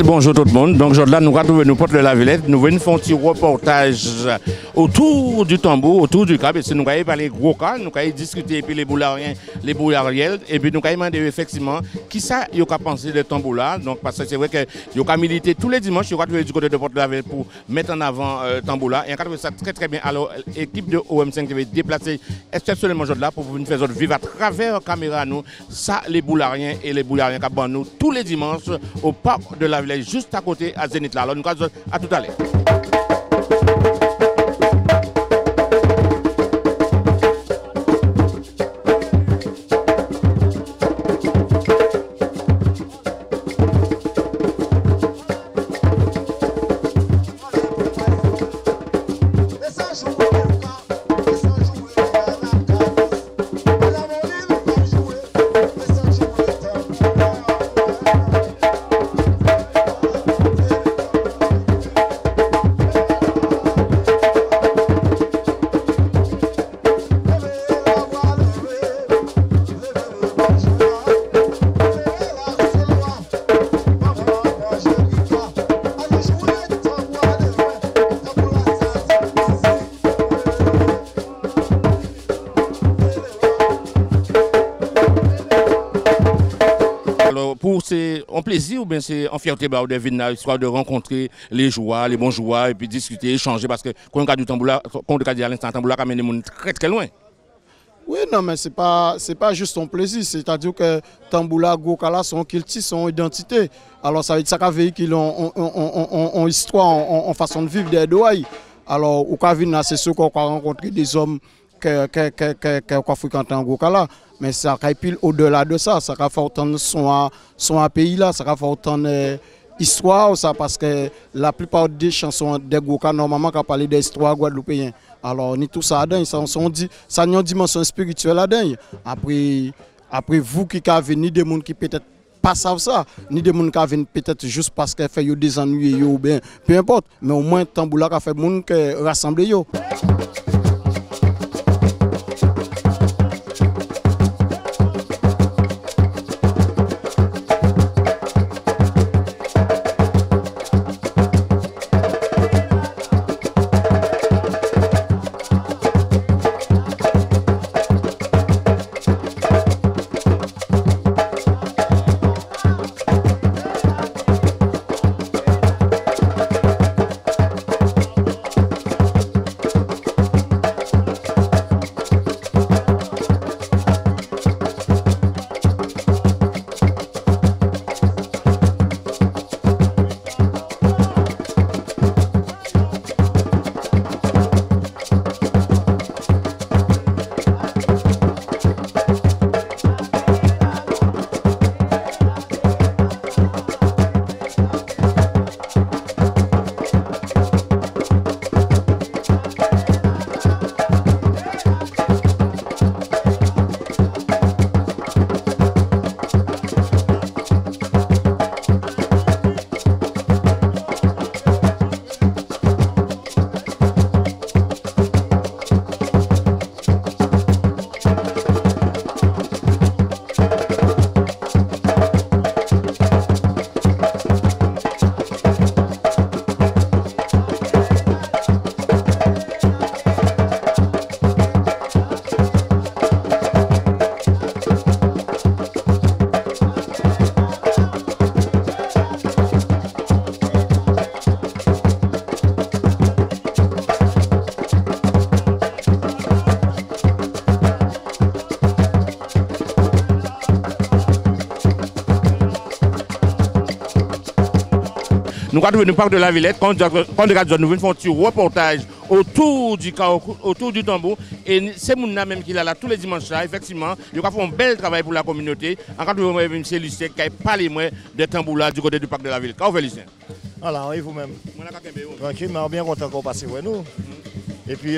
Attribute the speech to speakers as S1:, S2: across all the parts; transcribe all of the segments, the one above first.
S1: Bonjour tout le monde. Donc aujourd'hui, nous retrouvons nous porte de la Villette. Nous venons faire un petit reportage autour du tambour, autour du cap. Et si nous allons parler gros cas, nous allons discuter et puis les boulariens, les boulariels. Et puis nous allons demander effectivement qui ça y a pensé de tambour là. Donc parce que c'est vrai que y a milité tous les dimanches, y a du côté de porte de la Villette pour mettre en avant tambour là. Et on a trouvé ça très bien. Alors l'équipe de OM5 qui va déplacer exceptionnellement aujourd'hui là pour venir faire vivre à travers la caméra nous ça les boulariens et les boulariens qui ont nous tous les dimanches au parc de la Villette, juste à côté à Zénith là. Alors nous allons à tout à l'heure. C'est un plaisir ou bien c'est en fierté de venir histoire de rencontrer les joueurs, les bons joueurs et puis discuter, échanger parce que quand on regarde du tambour là, quand on regarde à l'instant tambour là, quand même les gens très loin.
S2: Oui, non, mais c'est pas juste un plaisir, c'est-à-dire que Tamboula, Gokala, son culture, son identité. Alors ça veut dire que ça véhicule en histoire, en façon de vivre des douailles. Alors, au cas où c'est sûr qu'on va rencontrer des hommes qu'on fréquente en Gokala. Mais ça va pile au-delà de ça, ça va faire autant de son pays là, ça va faire autant d'histoire, ça parce que la plupart des chansons des Goka normalement qui parlent d'histoire guadeloupéenne. Alors ni tout ça dedans, ça a une dimension spirituelle là-dedans. Après vous qui avez ni des gens qui peut-être pas savent ça, ni des gens qui viennent peut-être juste parce qu'ils fait des ennuis ou bien peu importe, mais au moins Tamboula qui fait des gens qui rassemblent yo. Nous allons nous parler de la Villette. Quand nous venons faire un petit reportage autour du tambour. Et c'est mon même qui est là tous les dimanches. Effectivement, il a fait un bel travail pour la communauté. En cas de M. Lucien qui a parlé de tambour là du côté du parc de la Villette. Comment vous faites, Lucien?
S3: Voilà, oui, vous-même. Tranquille, mais bien content qu'on passe avec nous. Et puis,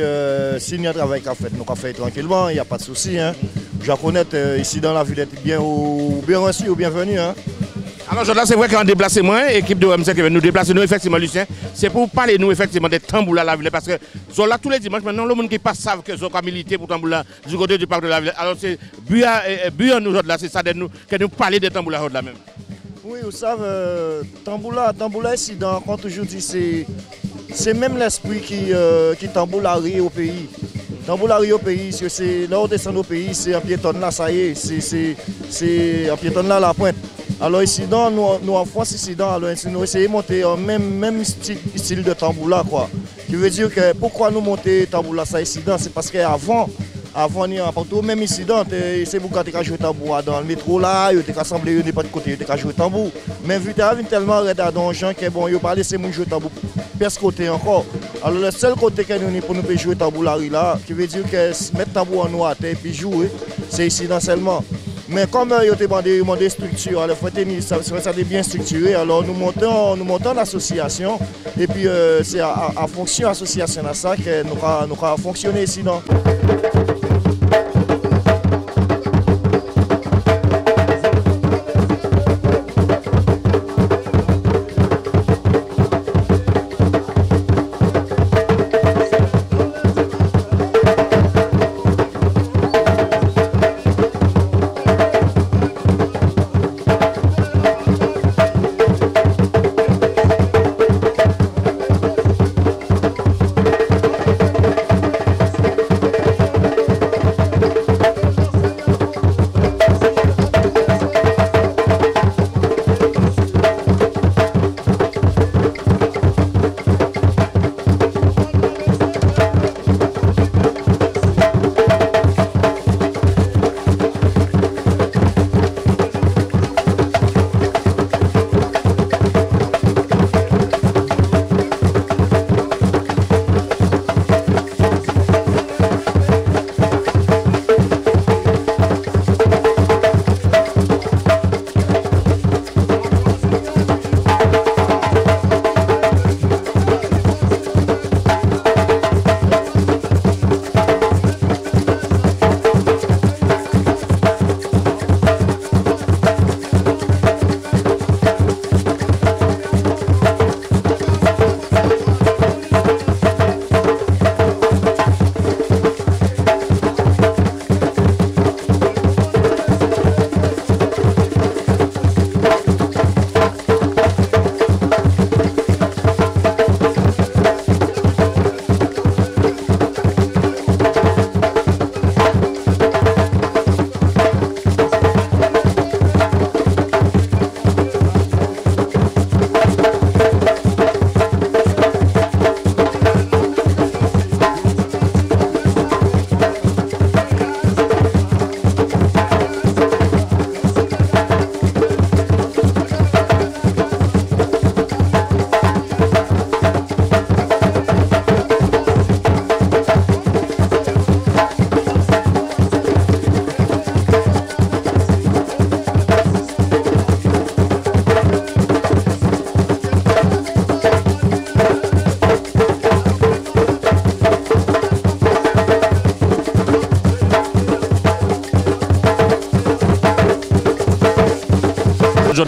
S3: s'il y a un travail qu'on fait, nous avons fait tranquillement, il n'y a pas de souci. Hein. Je connais ici dans la Villette bien reçu ou bienvenue. Hein.
S1: Alors, c'est vrai qu'en déplacement, l'équipe de OM5 qui va nous déplacer, nous, effectivement, Lucien, c'est pour parler, nous, effectivement, des tamboulas à la Villette. Parce que, sont là tous les dimanches, maintenant, le monde qui passe savent que sont milité pour tamboulas du côté du parc de la Villette. Alors, c'est but nous, là, c'est ça, que nous parler des tamboulas là même.
S3: Oui, vous savez, Tamboula incident, quand toujours dit, c'est même l'esprit qui tamboulari au pays. Tamboulari au pays, c'est là où on descend au pays, c'est un piéton là, ça y est, c'est un piéton là à la pointe. Alors ici, nous en France, ici, alors nous essayons de monter en même style de tamboula, quoi. Qui veut dire que pourquoi nous monter tamboula ça ici, c'est parce qu'avant, il y a partout même incident, c'est pour quand tu as joué tambour dans le métro là, tu as assemblé de pas de côté, tu as joué tambour. Mais vu que tu as tellement redard dans les gens que bon, ils ont pas laissé jouer tambour presque côté encore. Alors le seul côté que nous pour nous jouer tambour là, qui veut dire que mettre tambour en noir à terre et puis jouer, c'est ici seulement. Mais comme ils ont demandé structure, alors ça est bien structuré, alors nous montons en association et puis c'est à fonction association à ça que nous avons fonctionné ici. Non?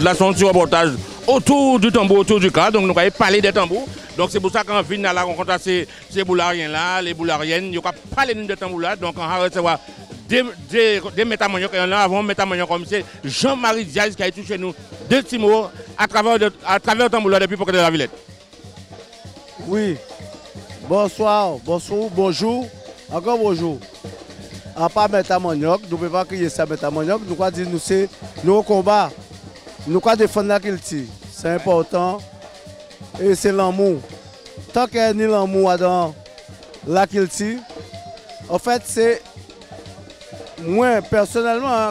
S1: Là, c'est un petit reportage autour du tambour, autour du cas. Donc, nous allons parler des tambours. Donc, c'est pour ça qu'en fin, la rencontre, ces boulariens là, les boulariennes, nous allons parler de tambour là. Donc, on va recevoir des métamoniaux. Et là, avant métamoniaux comme c'est Jean-Marie Diaz qui a été chez nous deux petits mots à travers le tambour là depuis pour de la Villette.
S4: Oui. Bonsoir, bonjour. Encore bonjour. À part métamoniaux, nous ne pouvons pas crier ça métamoniaux. Nous allons dire nous c'est nos combats. Nous allons défendre la culture. C'est important. Et c'est l'amour. Tant qu'il y a l'amour dans la culture, en fait, c'est moi, personnellement,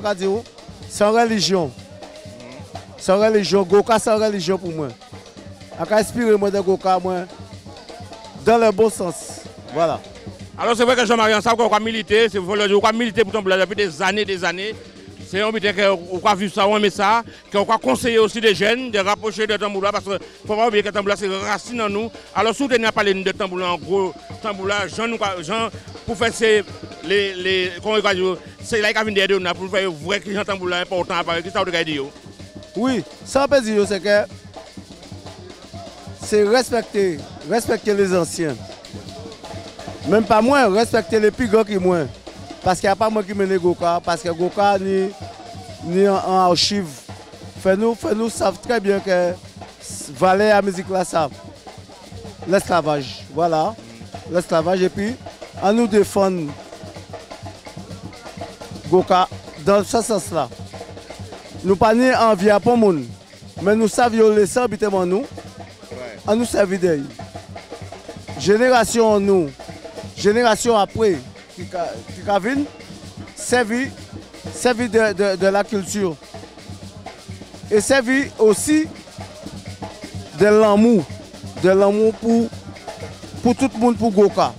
S4: c'est une religion. C'est une religion. Goka, c'est une religion pour moi. Je vais inspirer moi de Goka, moi, dans le bon sens. Voilà.
S1: Alors, c'est vrai que Jean-Marie, on sait qu'on va militer. C'est vrai qu'on va militer pour Tamboula depuis des années. C'est un but qu'on va vivre ça, on met ça, qu'on va conseiller aussi des jeunes, de rapprocher de Tamboula, parce qu'il ne faut pas oublier que Tamboula, c'est racine en nous. Alors, si vous tenez à parler de Tamboula, en gros, Tamboula, Jean, pour faire c'est là qu'il vient d'aider pour faire vrai que Jean Tamboula important à parler. Qu'est-ce que vous dire?
S4: Oui, ça veut dire c'est que c'est respecter les anciens. Même pas moi, respecter les plus grands que moi. Parce qu'il n'y a pas moi qui mène Goka, parce que Goka ni en archive Nous savent très bien que Valais à musique là savent. L'esclavage, voilà. L'esclavage et puis à nous défendre Goka dans ce sens-là. Nous pas ni envie à pour monde, mais nous savions laisser habituellement nous, à nous servir d'eux. Génération nous, génération après, qui vient, servir de la culture. Et servir aussi de l'amour pour tout le monde, pour Goka.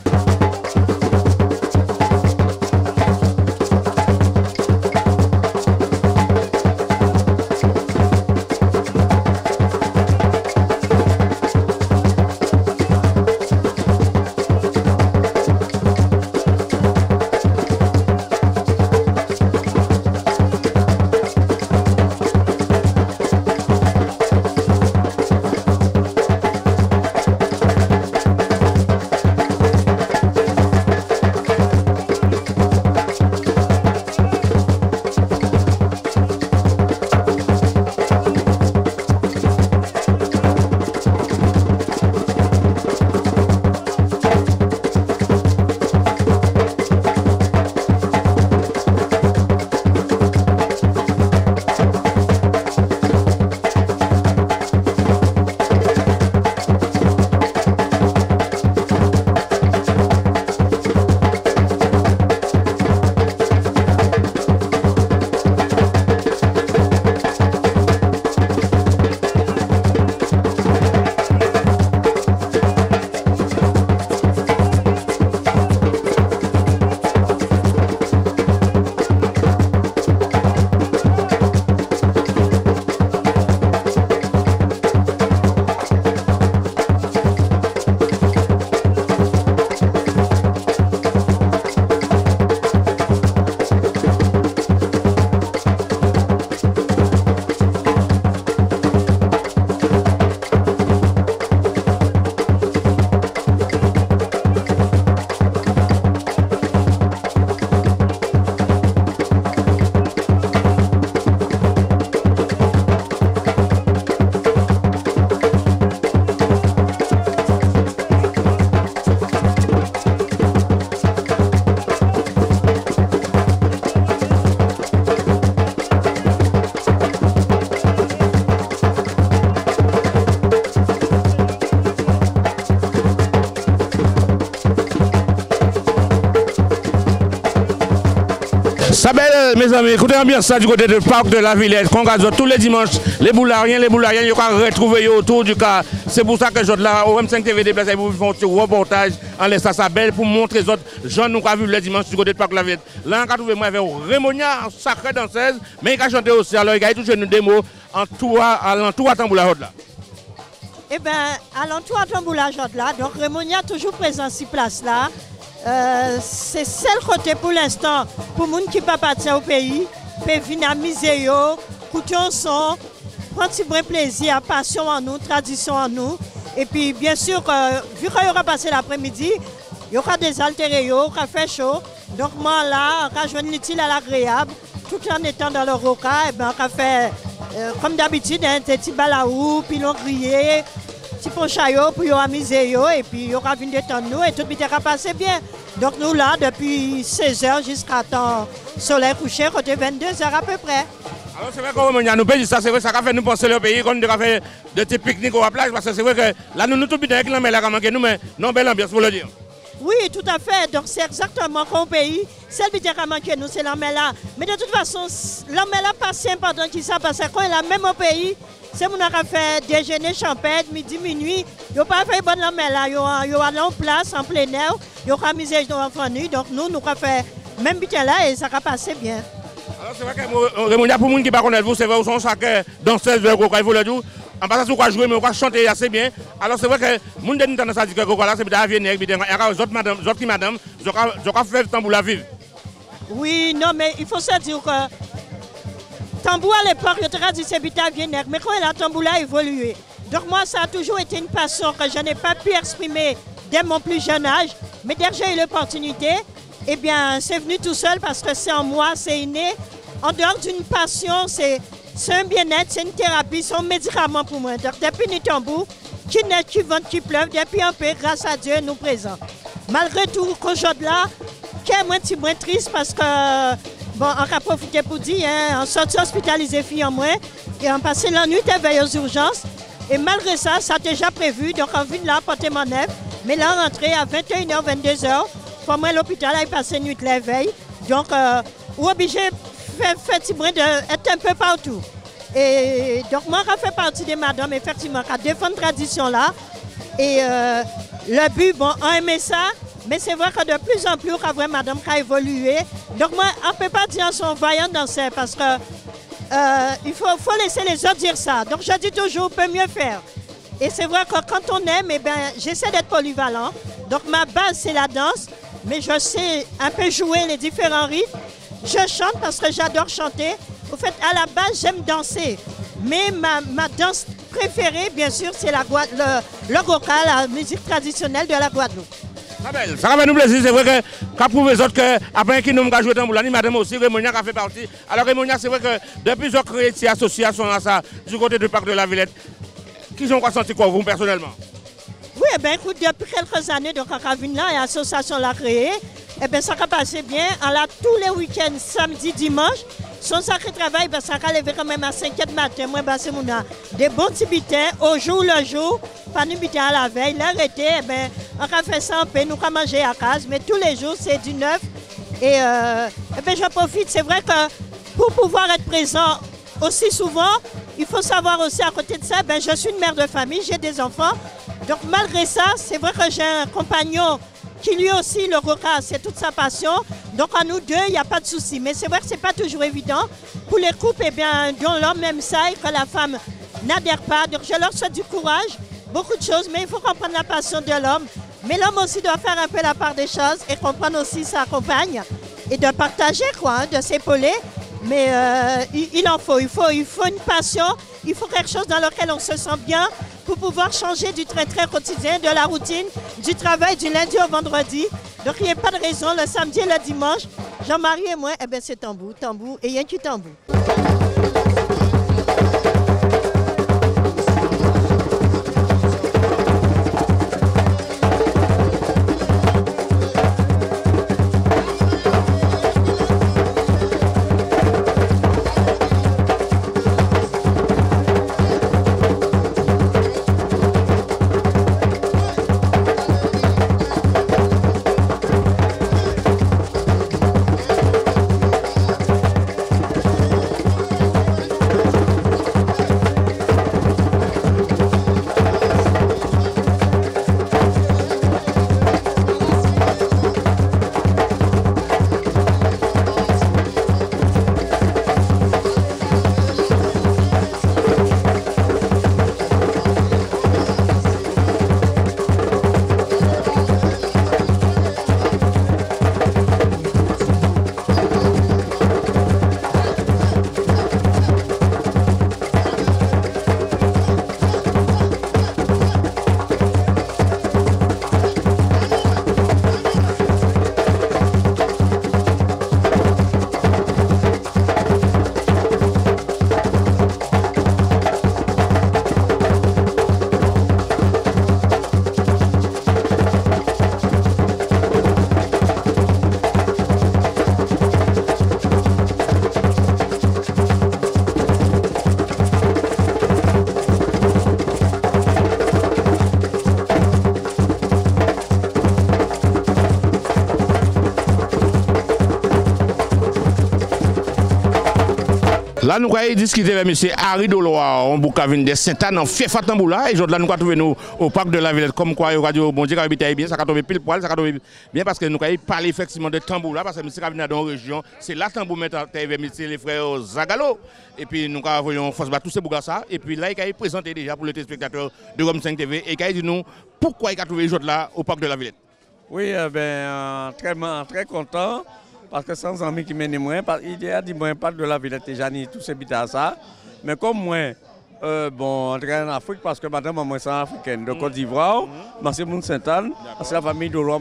S1: Sabel, mes amis, écoutez l'ambiance ça du côté du parc de la Villette. Qu'on gazote tous les dimanches, les boulariens, ils vont retrouver autour du cas. C'est pour ça que je là, au M5 TV déplacé pour faire un reportage en laissant Sabel pour montrer les autres gens nous avons vu le dimanche du côté du parc de la Villette. Là, on a trouvé moi avec Rémonia, sacrée danseuse, mais il a chanté aussi. Alors, il a touché une démo en tout à l'entour à Tamboula là.
S5: Eh bien, à l'entour à Tamboula là, donc Rémonia toujours présent sur place là. C'est seul côté pour l'instant pour les gens qui ne peuvent pas partir au pays, peuvent venir amuser, écouter un son, prendre un vrai plaisir, passion en nous, tradition en nous. Et puis bien sûr, vu qu'il y aura passé l'après-midi, il y aura des altérés, il y aura fait chaud. Donc moi là, on va joindre l'utile à l'agréable, tout en étant dans le roca, et ben, on va faire comme d'habitude un petit balaou, puis l'on grillé. Petit ponchayo pour amuser et puis il y aura une détente nous et tout va passer bien. Donc nous là depuis 16h jusqu'à temps soleil couché, côté 22h à peu près.
S1: Alors c'est vrai qu'on nous paye ça, c'est vrai ça a fait nous penser le pays, qu'on a fait de petits pique-niques à la plage parce que c'est vrai que là nous tout bien avec l'homme là qui nous mais non belle ambiance pour le dire.
S5: Oui, tout à fait. Donc c'est exactement comme au pays. C'est le budget qui manque nous, c'est l'homme là. Mais de toute façon, l'homme là pas si important que ça parce que quand il est même au pays. C'est mon a fait déjeuner champêtre, midi, minuit. Il n'y a pas fait bonne là, il y a en place, en plein air, il y a misé dans la famille. Donc nous avons fait même bien là et ça a passé bien.
S1: Alors c'est vrai que Rémonia, pour les gens qui ne connaissent pas, c'est vrai que chaque danseuse de Goka, il faut le dire. En passant sur quoi jouer, mais on va chanter assez bien. Alors c'est vrai que les gens qui ont tendance à dire que Goka là, c'est bien venir, il y a des autres madame, ils ont fait le tambour à vivre.
S5: Oui, non, mais il faut se dire que. Tambour à l'époque, je te dis c'est bien venir, mais quand la tambour a évolué. Donc moi, ça a toujours été une passion que je n'ai pas pu exprimer dès mon plus jeune âge. Mais dès que j'ai eu l'opportunité, eh bien, c'est venu tout seul parce que c'est en moi, c'est inné. En dehors d'une passion, c'est c'est un bien-être, c'est une thérapie, c'est un médicament pour moi. Donc depuis Nitambour, qui neige, qui vente, qui pleuve, depuis un peu, grâce à Dieu, nous présents. Malgré tout, qu'aujourd'hui là, qui est moins triste parce que, bon, on a profité pour dire, hein, on sorti hospitalisé fille en moins, et on passait la nuit à veille aux urgences. Et malgré ça, ça a déjà prévu, donc on vient là porter mon œuvre. Mais là, on rentré à 21h, 22h. Pour moi, l'hôpital a passé nuit la veille. Donc, on est obligé d'être un peu partout. Et donc, moi, je fais partie des madames, effectivement, qui défendent la tradition là. Et le but, bon, on aimait ça. Mais c'est vrai que de plus en plus, on voit madame qui a évolué. Donc, moi, on ne peut pas dire son vaillant danseur parce que il faut laisser les autres dire ça. Donc je dis toujours, on peut mieux faire. Et c'est vrai que quand on aime, eh ben, j'essaie d'être polyvalent. Donc ma base, c'est la danse, mais je sais un peu jouer les différents rythmes. Je chante parce que j'adore chanter. Au fait, à la base, j'aime danser. Mais ma danse préférée, bien sûr, c'est le goka, la musique traditionnelle de la Guadeloupe.
S1: Ça va nous plaisir, c'est vrai que quand prouve les autres que après qui nous avons joué dans Boulani, madame aussi, Rémonia a fait partie. Alors Rémonia, c'est vrai que depuis qu'ils ont créé cette association là, ça, du côté du parc de la Villette, qu'ils ont ressenti quoi vous personnellement?
S5: Oui, eh bien, écoute, depuis quelques années, donc à Ravine-là, l'association l'a créée. Eh bien, ça a passé bien. On a tous les week-ends, samedi, dimanche. Son sacré travail, ben, ça a levé quand même à 5h du matin. Moi, ben, c'est des bons petits bitins, au jour le jour, pas de bitins à la veille. L'arrêté, eh ben, on a fait ça en paix, nous avons mangé à casa, mais tous les jours, c'est du neuf. Et eh ben, je profite, c'est vrai que pour pouvoir être présent aussi souvent, il faut savoir aussi à côté de ça, ben, je suis une mère de famille, j'ai des enfants. Donc malgré ça, c'est vrai que j'ai un compagnon qui lui aussi, le goka, c'est toute sa passion. Donc à nous deux, il n'y a pas de souci. Mais c'est vrai que ce n'est pas toujours évident. Pour les couples, eh bien, dont l'homme aime ça et que la femme n'adhère pas. Donc je leur souhaite du courage, beaucoup de choses, mais il faut comprendre la passion de l'homme. Mais l'homme aussi doit faire un peu la part des choses et comprendre aussi sa compagne et de partager, quoi, hein, de s'épauler. Mais il en faut. Il faut une passion, il faut quelque chose dans lequel on se sent bien pour pouvoir changer du train-train quotidien, de la routine, du travail du lundi au vendredi. Donc il n'y a pas de raison, le samedi et le dimanche, Jean-Marie et moi, eh ben, c'est tambour et rien qui tambour.
S1: Là, nous avons discuté avec M. Harry Doloa, on Boukavine de Saint-Anne, en fait Fatamboula, et aujourd'hui, nous avons trouvé nous au parc de la Villette, comme quoi, il radio bon Dieu, bien, ça a tombé pile poil, ça a tombé bien, parce que nous avons parlé effectivement de tamboula, parce que M. Kavina dans la région, c'est la tambour maintenant, les frères Zagalo, et puis nous avons force tous ces bougassa, et puis là, il a présenté déjà pour les téléspectateurs de Rome 5 TV, et il a dit nous, pourquoi il a trouvé aujourd'hui là au parc de la Villette.
S6: Oui, très content. Parce que sans amis qui mènent moi, il y a dit moi pas de la Villette déjà ni tous ces bits ça. Mais comme moi, bon, on est en Afrique parce que madame moi c'est africaine de Côte d'Ivoire, moi c'est mon Saint-Anne, c'est la famille de Roi,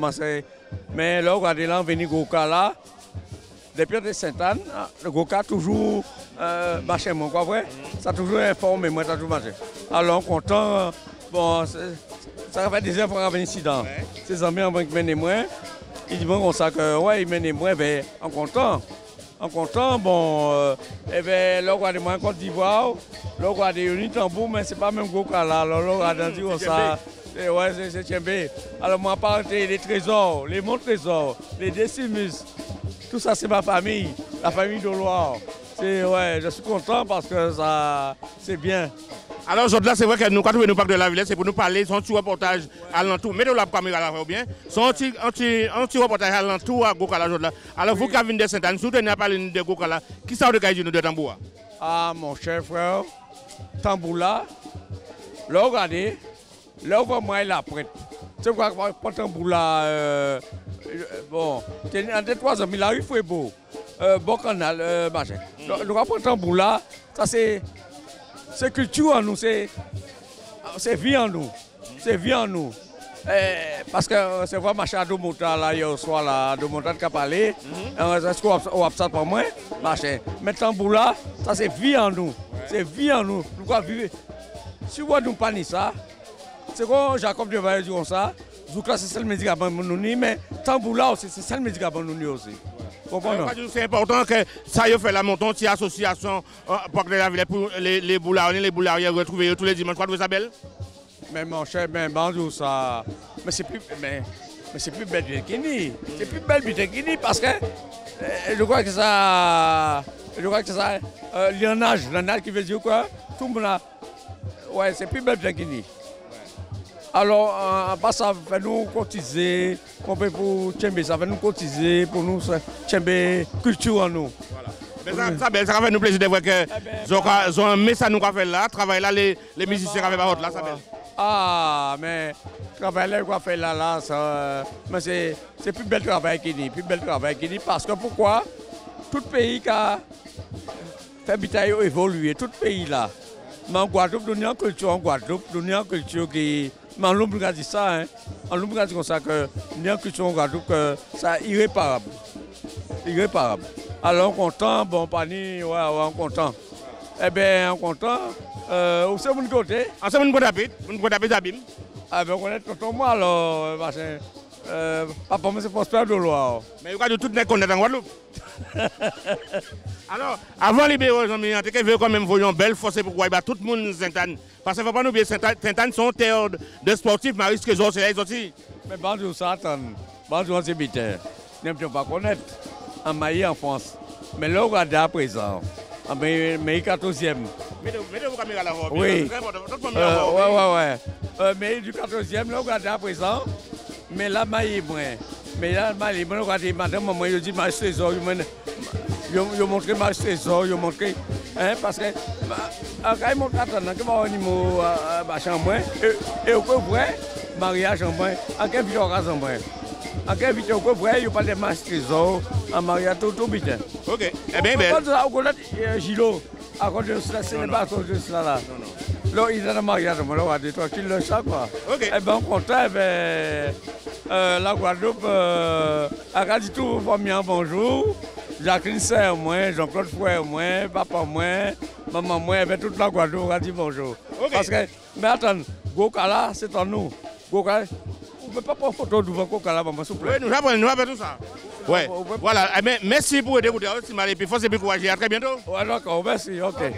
S6: mais là regardez là venir Goka là, depuis de Sainte-Anne, le Goka toujours marché, mon quoi vrai? Ça a toujours informé, moi, ça a toujours marché. Alors, content, bon, ça fait des fois un incident. Ces amis ont mené moins. Ils disent comme ça que, ouais, ils mènent moins, ben, en content. En comptant, bon, eh bien, le roi de moi en Côte d'Ivoire, le roi de Yoni Tambour, mais c'est pas même Goka là, alors le roi d'Andy, ça, ouais, c'est Tchembé. Alors moi, par les trésors, les monts trésors, les décimus, tout ça c'est ma famille, la famille de Loire. Ouais, je suis content parce que ça, c'est bien.
S1: Alors aujourd'hui, c'est vrai que nous, quand nous parlons de la Villette, c'est pour nous parler, son petit reportage à l'entour. Mettez la caméra là, bien. Son petit reportage à l'entour à Gokala aujourd'hui. Alors vous qui avez de Sainte-Anne, vous tenez à parler de Gokala, qui ça de Kaïdjou de Tambour?
S6: Ah, mon cher frère, Tambour là, là, regardez, là, moi, il a prête. C'est quoi, pour Tambour là, bon, en 3 ans, il a eu fait beau. Bon canal, machin. Le rapport Tambour là, ça c'est. C'est culture en nous, c'est vie en nous. C'est vie en nous. Parce que c'est vrai, machin à Domonta là, hier soir, là, Domonta de Capalé, est-ce qu'on a ça pour moi? Machin. Mais Tambour là, ça c'est vie en nous. C'est vie en nous. Nous quoi vivre. Si vous nous pas ça, c'est comme Jacob de Valle dit comme ça, vous classez c'est le médicament nous, mais Tambour là aussi, c'est ça le médicament nous aussi.
S1: C'est important que ça y fait la montante, cette association pour que la ville pour les boulariens retrouver tous les dimanches. Quoi de belle?
S6: Mais mon cher, mais bon, ça. Mais c'est plus belle Bikini. C'est plus belle Bikini parce que je crois que ça. Lionnage qui veut dire quoi? Tout le monde a. Ouais, c'est plus belle Bikini. Alors, ça fait nous cotiser, pour Tchembé, ça fait nous cotiser, pour nous Tchembé culture en nous.
S1: Voilà. Mais ça fait nous plaisir de voir que ils ont mis ça nous fait là, travail là, les musiciens qui fait pas là, ça belle.
S6: Ah, mais travail là, qu'on fait là, ça, mais c'est plus bel travail qu'il dit, parce que pourquoi? Tout pays qui a fait bitaille évoluer, tout pays là. Mais en Guadeloupe, nous avons une culture qui. Mais en Lombard a dit ça, hein. En Lombard a dit comme ça que nous avons une culture en Guadeloupe que c'est irréparable. Irréparable. Alors on est content, bon, pani, ouais, on est content. Eh bien, on est content. Où c'est mon côté?
S1: Ah, c'est mon bon appétit, Zabim.
S6: Ah, ben, on est content, moi, alors, machin. Papa, moi, c'est Prosper de Loire.
S1: Mais vous avez tout le monde en Guadeloupe. Alors, avant les bureaux, on veut quand même voir une belle force pour voir tout le monde Sainte-Anne. Parce qu'il ne faut pas nous oublier, Sainte-Anne sont terre de sportifs, Marie Trésor, c'est là aussi.
S6: Mais bonjour, Satan. Bonjour, c'est Biter. Nous ne pouvons pas connaître en Maï en France. Mais là, on regarde à présent. En Maï 14e.
S1: Mettez vos caméras là.
S6: Oui. Mais du 14e, là, on regarde à présent. Mais là, Maï est moins. Mais là, Maï est moins. Regardez, madame, moi, je dis Maï Trésor. Je montré Maï Trésor, je montré. Parce que, quand ils montrent à ton nom, au niveau machin moins. Et au coup, vrai, mariage en moins. En quel vidéo en moins. En quel vidéo, vrai, il n'y a pas de Maï Trésor. En mariage, tout bien.
S1: Ok. Eh bien, bien.
S6: On connaît Gilo. À cause de cela, ce n'est pas à cause de cela là. Là, il est dans le mariage, on va dire tranquille le chat quoi.
S1: Ok.
S6: Eh bien, on compte, la Guadeloupe, a dit tout, famille, bonjour. Jacqueline Serre, moi, Jean-Claude Fouet, moi, papa, moi, maman, moi, et toute la Guadeloupe a dit bonjour.
S1: Okay.
S6: Parce que, mais attends, Gokala, c'est en nous. Gokala, vous ne pouvez pas prendre photo devant Gokala, maman, s'il vous plaît.
S1: Oui, nous avons tout ça. Ouais. Voilà, merci pour écouter. Et puis, force et puis courage. À très bientôt.
S6: Ouais, d'accord, merci, ok.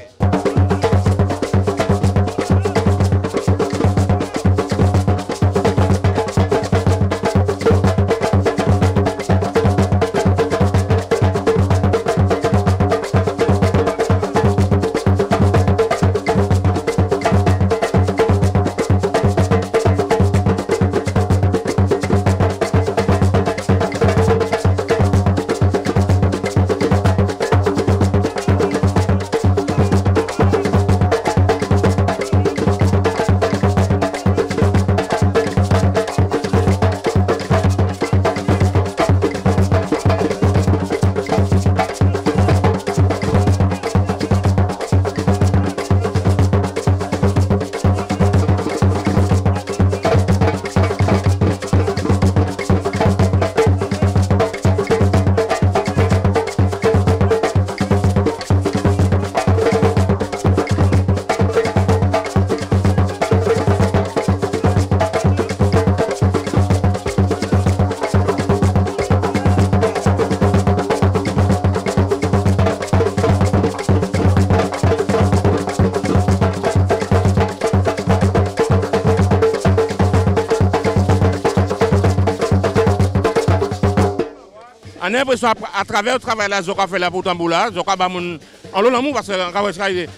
S1: a l'impression à travers le travail là, Zoka fait là pour Tamboula, Zoka ba moun en l'amour parce que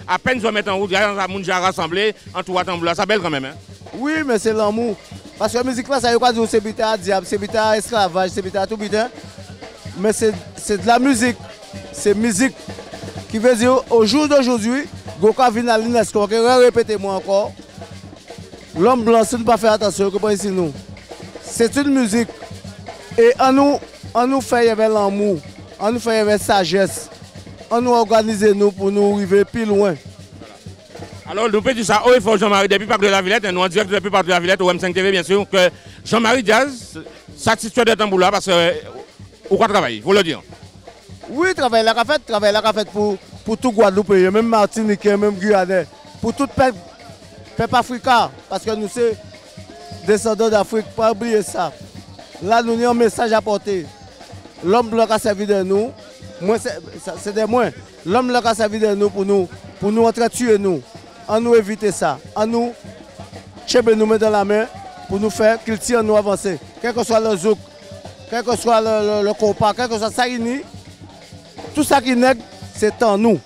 S1: à peine je mettre en route, il y a moun déjà rassemblé en tout à Tamboula, ça belle quand même hein.
S4: Oui, mais c'est l'amour. Parce que la musique là, ça veut pas dire c'est bita diable, c'est bita esclavage, c'est bita tout bita. Mais c'est de la musique. C'est musique qui veut dire au jour d'aujourd'hui, Goka vient à l'UNESCO, répétez-moi encore. L'homme blanc, si nous ne pas faire attention, que pas ici nous. C'est une musique. Et on nous fait avec l'amour, on nous fait avec sagesse, on nous organise nous pour nous arriver plus loin.
S1: Alors, nous pouvons dire ça, il faut Jean-Marie, depuis Parc de la Villette, nous en direct depuis Parc de la Villette, au M5 TV, bien sûr, que Jean-Marie Diaz, satisfait de Tamboula parce que, ou quoi travailler, il faut le dire.
S4: Oui, travail la fait pour tout Guadeloupe, même Martinique, même Guyane, pour tout peuple africain, parce que nous sommes descendants d'Afrique, pas oublier ça. Là, nous avons un message à porter. L'homme blanc a servi de nous, c'est des moins. L'homme blanc a servi de nous pour nous entretuer nous. On nous éviter ça, on nous nous mettre dans la main pour nous faire qu'il tire nous avancer. Quel que soit le zouk, quel que soit le compas, quel que soit ça, tout ça qui nègre, c'est en nous.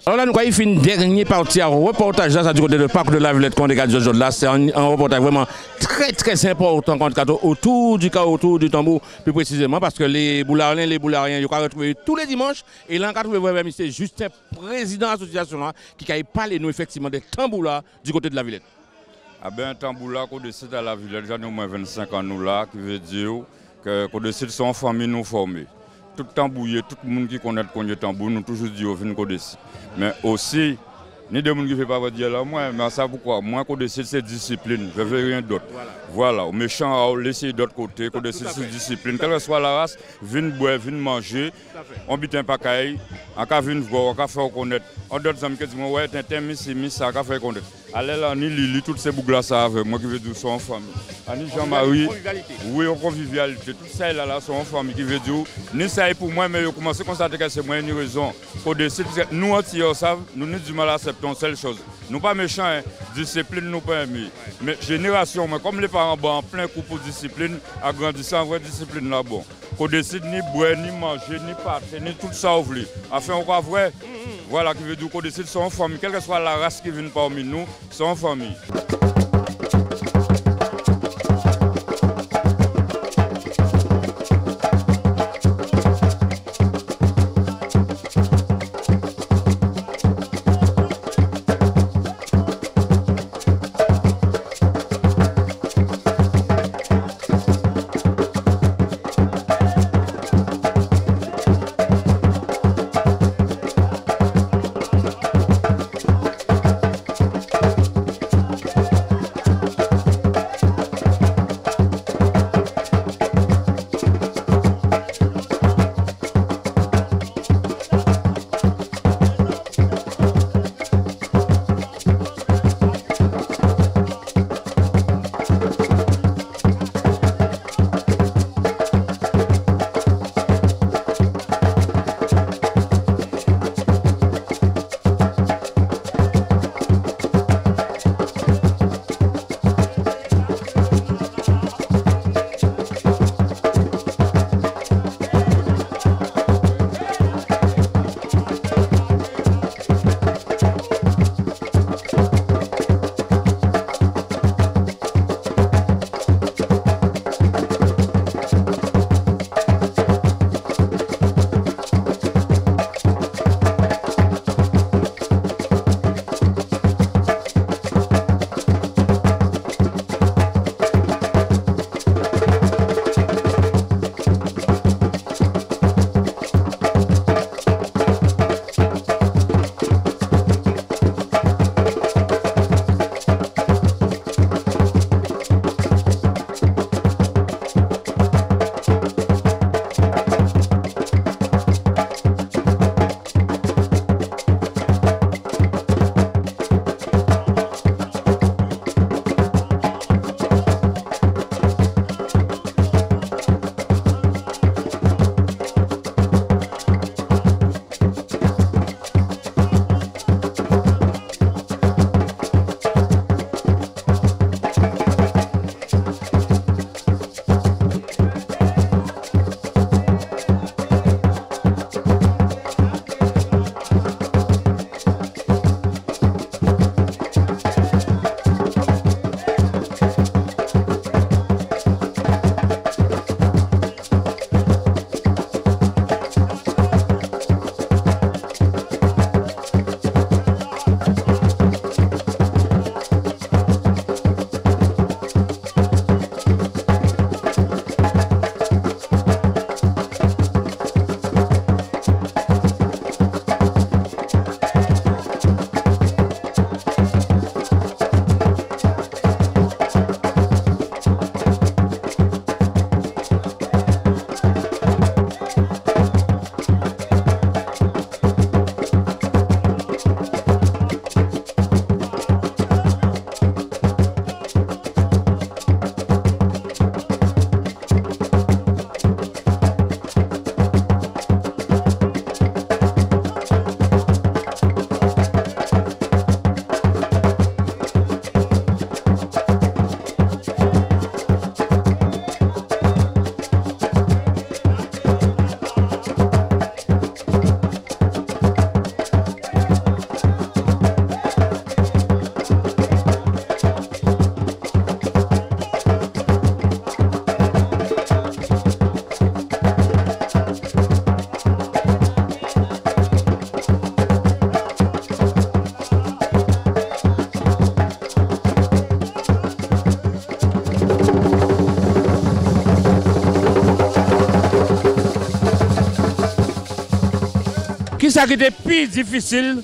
S1: Alors là, nous avons fait une dernière partie à reportage là, ça du côté du parc de la Villette qu'on regarde aujourd'hui là. C'est un reportage vraiment très important autour du tambour, plus précisément parce que les boulariens, ils ont retrouvé tous les dimanches. Et là, on a trouvé vraiment c'est Justin, président de l'association là, qui a parlé nous effectivement des tambours là du côté de la Villette.
S7: Ah ben, un tambour là qu'on décide à la Villette, j'en ai au moins 25 ans nous là, qui veut dire qu'on décide son famille nous former. Tout tambouillé, tout le monde qui connaît le tambour, nous toujours dit au fin qu'on décide. Mais aussi, ni des gens qui ne font pas dire là, moi, mais ça pourquoi? Moi, qu'on décide, c'est discipline, je ne veux rien d'autre. Voilà, au méchant, laisser d'autre côté, qu'on décide, c'est discipline. Quelle que soit la race, viens boire, viens manger, on bite un pacaille, on va venir voir, on va faire connaître. On d'autres amis qui disent, ouais, t'es un mis, ça va faire connaître. Allez là, ni Lili, toutes ces boucles là, avec moi qui veut dire, sont en famille. Ni Jean-Marie, oui, en convivialité. Tout ça là, sont en famille qui veut dire, ni ça est pour moi, mais je commence à constater que c'est moi une raison. Qu'on décide, nous, on savent, nous avons du mal à accepter une seule chose. Nous pas méchants, hein, discipline nous pas aimés. Mais génération, mais comme les parents en plein coup pour discipline, agrandissant, vraie discipline là, bon. Qu'on décide ni boire, ni manger, ni partir, ni tout ça ouvrir. Enfin, on va vrai. Voilà, qui veut dire qu'on décide son famille, quelle que soit la race qui vient parmi nous, son famille.
S1: Qui ça qui était plus difficile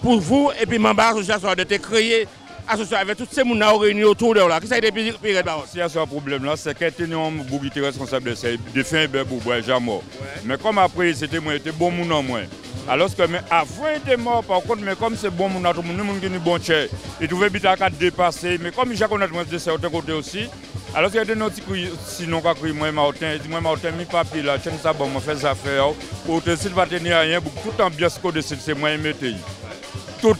S1: pour vous et puis membres de l'association de créer association avec tous ces gens réunis autour de là? Qui ça a été plus difficile?
S7: Si il y a ce problème-là, c'est qu'il y a un beaucoup qui est responsable de ça, de faire un peu pour boire, j'ai mort. Mais comme après, c'était moi, c'était bon moun en moins. Alors que avant, il était mort par contre, mais comme c'est bon moun, tout le monde qui est bon cher, il trouvait vite à dépasser. Mais comme j'ai connaît de certains côtés aussi, alors qu'il y a des autres qui sinon qu'à crier moi Martin, il dit moi Martin mi papier là, tiens ça bon, moi fais affaire. Pour te s'il va tenir rien, toute ambiance que c'est moi mettez. Toute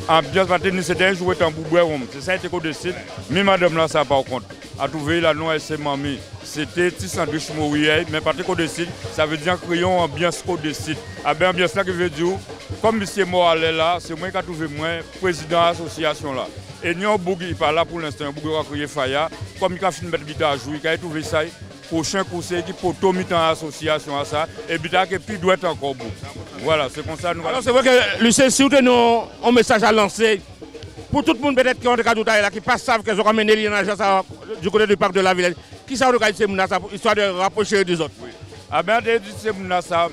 S7: ambiance va tenir c'est un jouet en bouboué, c'est ça qui est décide. Mais madame là ça par contre, a trouvé la non c'est mamie. C'était petit sandwich mouillé, mais pas qu'on décide, ça veut dire créer une ambiance qu'on décide. Ah ben ambiance là qui veut dire comme M. Morales là, c'est moi qui a trouvé moi président de l'association là. Et nous avons pas là pour l'instant, nous avons créé Faya, comme il a fini de mettre à jouer, il a trouvé ça, prochain conseil qui peut tout mettre en association à ça, et puis doit être encore beau. Voilà, c'est comme ça.
S1: Alors c'est vrai que Lucien, si vous avez un message à lancer, pour tout le monde peut-être qui ont des cas là, qui ne savent qu'ils ont ramené l'agence du côté du parc de la Villette, qui savent que c'est histoire de rapprocher des autres.
S7: Oui. Ah ben, c'est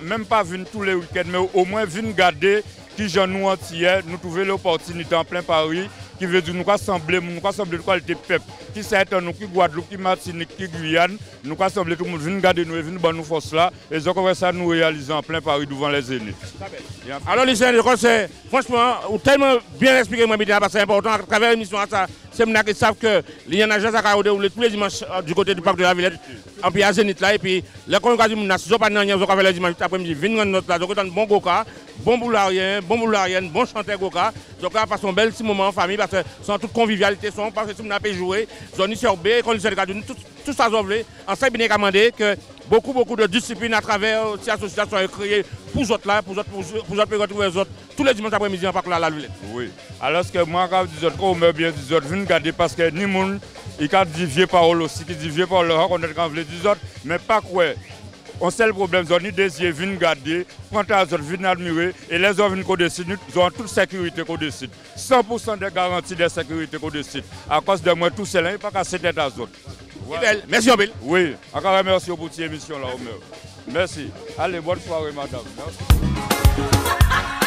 S7: même pas venir tous les week-ends, mais au moins venir garder qui j'en nous entier, nous trouver l'opportunité en plein Paris, qui veut dire nous assembler de qualité peuple, qui c'est nous, qui Guadeloupe, qui Martinique, qui Guyane, nous assembler tout le monde, venir garder nous et venir bonne force là, et donc ça nous réaliser en plein Paris devant les aînés.
S1: Alors les jeunes, franchement, vous tellement bien expliqué moi, parce que c'est important à travers l'émission ça. C'est maintenant qu'ils savent que il y a une agence à dérouler tous les dimanches du côté du parc de la Villette, en puis à Zénith là, et puis les collègues du Mounas, ils ont pas de les dimanches après-midi, viennent dans notre là, donc ils ont bon goka, bon boularien, bon chanteur goka, donc là, passent un bel petit moment en famille, parce que sont toute convivialité, sont parce que si on a pu jouer, ils ont sur B, quand ils ont tout ça zoblé, en ça, il est commandé que beaucoup de disciplines à travers ces associations sont créées pour les autres là, pour les autres, tous les dimanches après-midi en parc de la Villette.
S7: Oui, alors que moi, quand je dis qu'on me bien des autres, venez garder parce que ni monde, il y a des vieux paroles aussi, qui disent vieux paroles, on est quand des autres, mais pas quoi. On sait le problème, ils ont ni des yeux, viennent garder, quand les autres viennent admirer, et les autres viennent qu'on décide, ils ont toute sécurité qu'on décide. 100% de garantie de sécurité qu'on décide. À cause de moi, tout cela, il n'y a pas qu'à céder à autres.
S1: Voilà. Merci, Obel.
S7: Oui, encore merci pour cette émission là. Merci. Allez, bonne soirée, madame. Merci.